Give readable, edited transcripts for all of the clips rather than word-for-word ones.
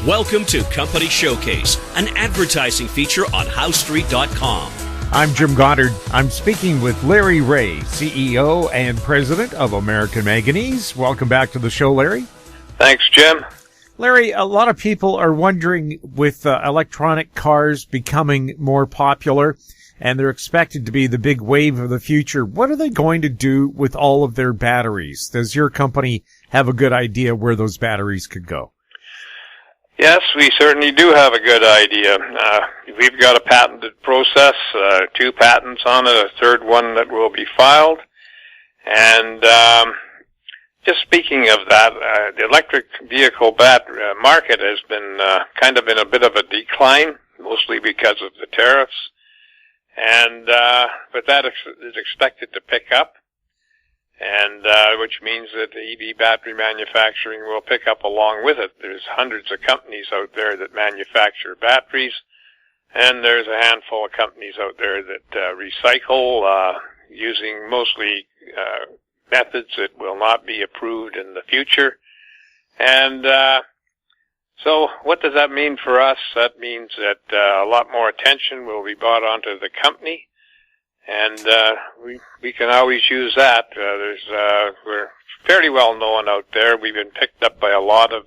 Welcome to Company Showcase, an advertising feature on HowStreet.com. I'm Jim Goddard. I'm speaking with Larry Reaugh, CEO and President of American Manganese. Welcome back to the show, Larry. Thanks, Jim. Larry, a lot of people are wondering, with electronic cars becoming more popular, and they're expected to be the big wave of the future, what are they going to do with all of their batteries? Does your company have a good idea where those batteries could go? Yes, we certainly do have a good idea. We've got a patented process, 2 patents on it, a third one that will be filed. And just speaking of that, the electric vehicle market has been kind of in a bit of a decline, mostly because of the tariffs. And but that is expected to pick up, and which means that the EV battery manufacturing will pick up along with it. There's hundreds of companies out there that manufacture batteries, and there's a handful of companies out there that recycle using mostly methods that will not be approved in the future. And so what does that mean for us? That means that a lot more attention will be brought onto the company. And we can always use that. We're fairly well known out there. We've been picked up by a lot of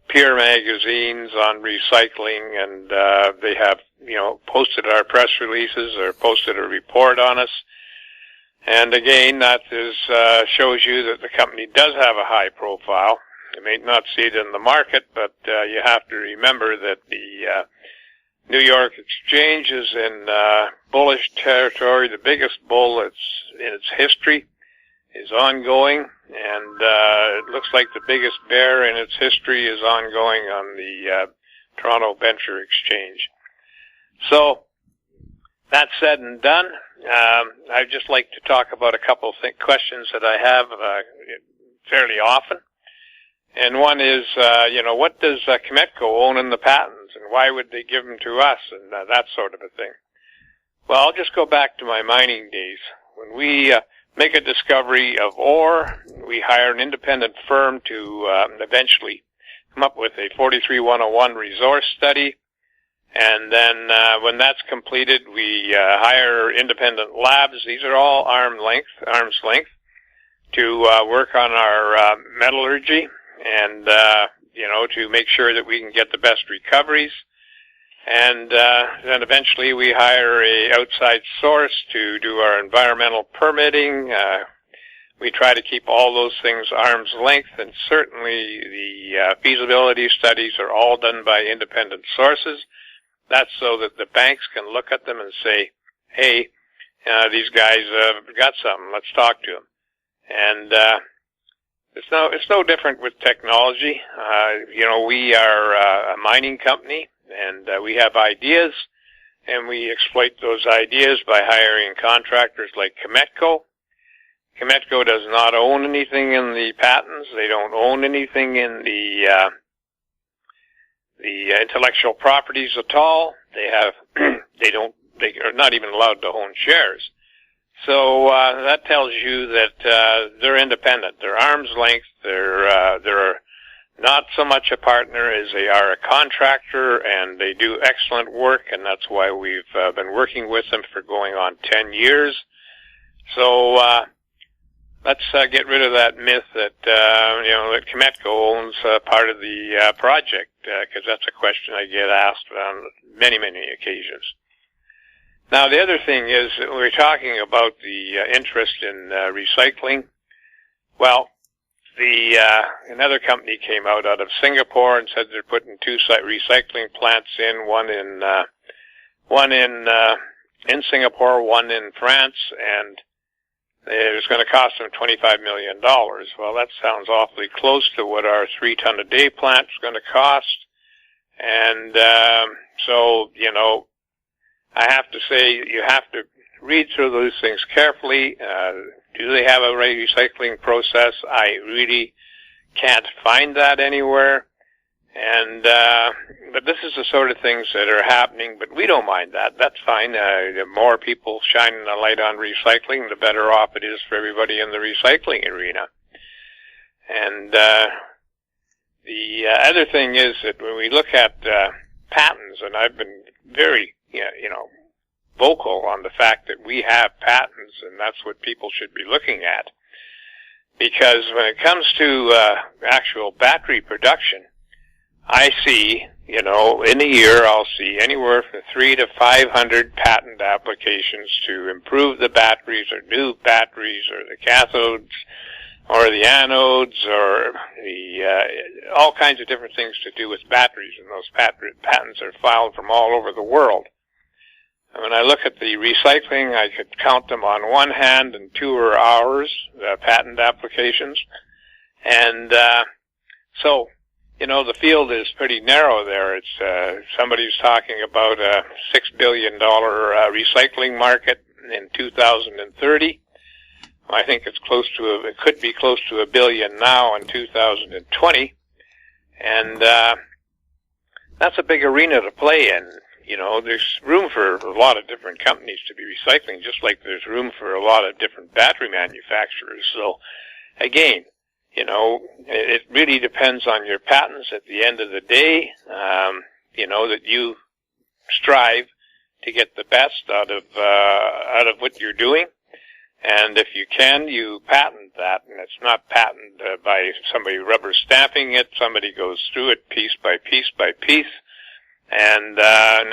peer magazines on recycling, and they have, posted our press releases or posted a report on us. And again, that shows you that the company does have a high profile. You may not see it in the market, but you have to remember that the New York Exchange is in bullish territory. The biggest bull in its history is ongoing, and it looks like the biggest bear in its history is ongoing on the Toronto Venture Exchange. So, that said and done, I'd just like to talk about a couple of questions that I have fairly often. And one is, what does Kemetco own in the patents, and why would they give them to us, and that sort of a thing. Well, I'll just go back to my mining days. When we make a discovery of ore, we hire an independent firm to eventually come up with a 43-101 resource study, and then when that's completed, we hire independent labs. These are all arm's length, to work on our metallurgy, and, to make sure that we can get the best recoveries. And then eventually we hire a outside source to do our environmental permitting. We try to keep all those things arm's length, and certainly the feasibility studies are all done by independent sources. That's so that the banks can look at them and say, hey, these guys have got something, let's talk to them. And it's no different with technology. We are a mining company, and we have ideas, and we exploit those ideas by hiring contractors like Kemetco. Kemetco does not own anything in the patents. They don't own anything in the intellectual properties at all. They are not even allowed to own shares. So that tells you that they're independent. They're arm's length. They're not so much a partner as they are a contractor, and they do excellent work, and that's why we've been working with them for going on 10 years. So let's get rid of that myth that that Kemetco owns part of the project, because that's a question I get asked on many occasions. Now, the other thing is that we're talking about the interest in recycling. Well, another company came out of Singapore and said they're putting 2 recycling plants in, one in Singapore, one in France, and it's going to cost them $25 million. Well, that sounds awfully close to what our 3-ton-a-day plant is going to cost. And so, I have to say, you have to read through those things carefully. Do they have a recycling process? I really can't find that anywhere. And but this is the sort of things that are happening, but we don't mind that. That's fine. The more people shining a light on recycling, the better off it is for everybody in the recycling arena. And The other thing is that when we look at patents, and I've been very, vocal on the fact that we have patents, and that's what people should be looking at. Because when it comes to actual battery production, I see, in a year I'll see anywhere from 300 to 500 patent applications to improve the batteries or new batteries or the cathodes or the anodes or the all kinds of different things to do with batteries, and those patents are filed from all over the world. And when I look at the recycling, I could count them on one hand, and 2 are ours, patent applications. And so, the field is pretty narrow there. It's somebody's talking about a $6 billion recycling market in 2030. I think it could be close to $1 billion now in 2020. And that's a big arena to play in. There's room for a lot of different companies to be recycling, just like there's room for a lot of different battery manufacturers. So, again, it really depends on your patents at the end of the day, that you strive to get the best out of what you're doing. And if you can, you patent that, and it's not patented by somebody rubber stamping it. Somebody goes through it piece by piece by piece. And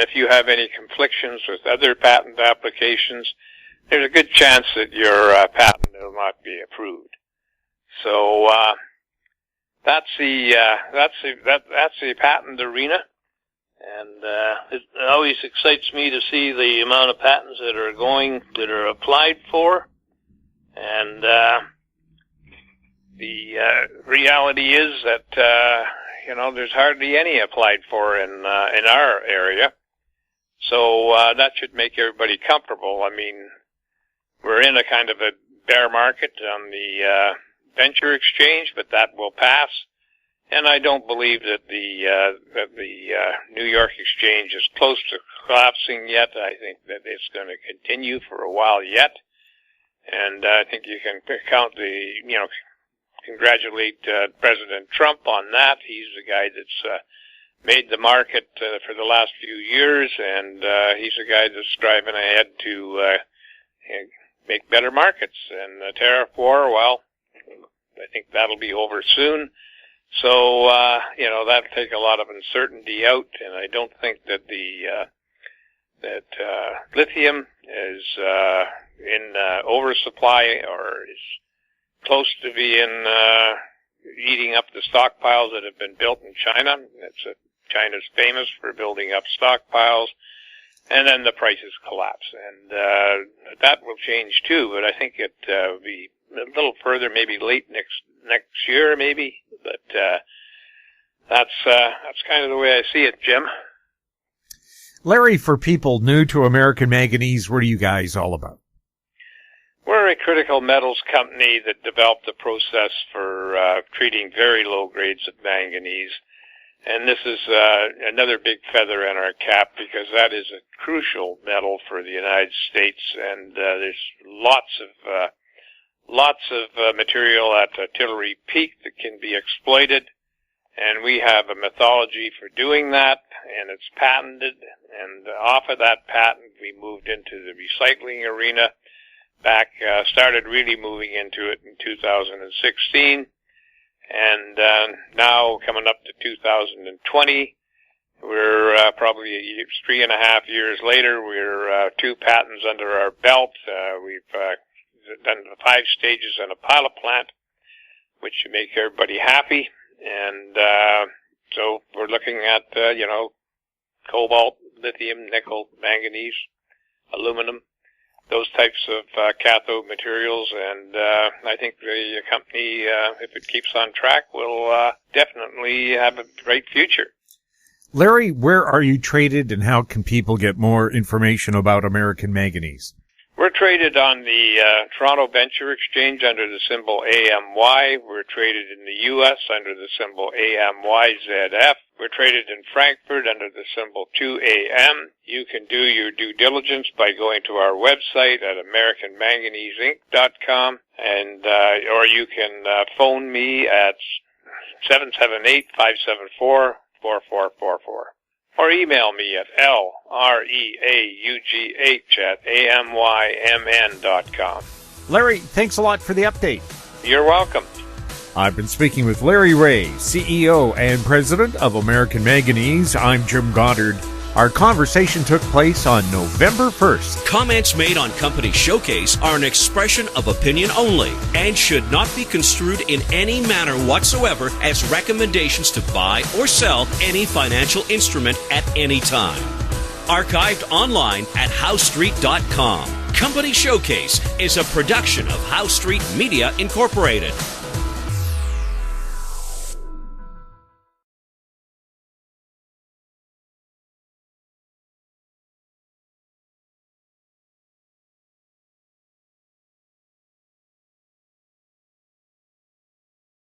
if you have any conflictions with other patent applications, there's a good chance that your patent will not be approved. So that's the patent arena, and it always excites me to see the amount of patents that are applied for, and the reality is that there's hardly any applied for in our area. So that should make everybody comfortable. I mean, we're in a kind of a bear market on the venture exchange, but that will pass. And I don't believe that the New York exchange is close to collapsing yet. I think that it's going to continue for a while yet. And I think you can congratulate President Trump on that. He's the guy that's made the market for the last few years, and he's the guy that's driving ahead to make better markets. And the tariff war, well, I think that'll be over soon. So, that'll take a lot of uncertainty out, and I don't think that that lithium is in oversupply or is close to being eating up the stockpiles that have been built in China. China's famous for building up stockpiles, and then the prices collapse. And that will change too, but I think it will be a little further, maybe late next year, maybe. But that's kind of the way I see it, Jim. Larry, for people new to American Manganese, what are you guys all about? We're a critical metals company that developed a process for treating very low grades of manganese. And this is another big feather in our cap, because that is a crucial metal for the United States. And there's lots of material at Tillery Peak that can be exploited. And we have a methodology for doing that, and it's patented. And off of that patent, we moved into the recycling arena. Started really moving into it in 2016, and now coming up to 2020, we're probably 3.5 years later. We're 2 patents under our belt. We've done the 5 stages in a pilot plant, which should make everybody happy. And so we're looking at cobalt, lithium, nickel, manganese, aluminum, those types of cathode materials, and I think the company, if it keeps on track, will definitely have a great future. Larry, where are you traded, and how can people get more information about American Manganese? We're traded on the Toronto Venture Exchange under the symbol AMY. We're traded in the U.S. under the symbol AMYZF. We're traded in Frankfurt under the symbol 2AM. You can do your due diligence by going to our website at AmericanManganeseInc.com, and or you can phone me at 778-574-4444. Or email me at LREAUGH@AMYMN.com. Larry, thanks a lot for the update. You're welcome. I've been speaking with Larry Reaugh, CEO and President of American Manganese. I'm Jim Goddard. Our conversation took place on November 1st. Comments made on Company Showcase are an expression of opinion only and should not be construed in any manner whatsoever as recommendations to buy or sell any financial instrument at any time. Archived online at HowStreet.com. Company Showcase is a production of How Street Media Incorporated.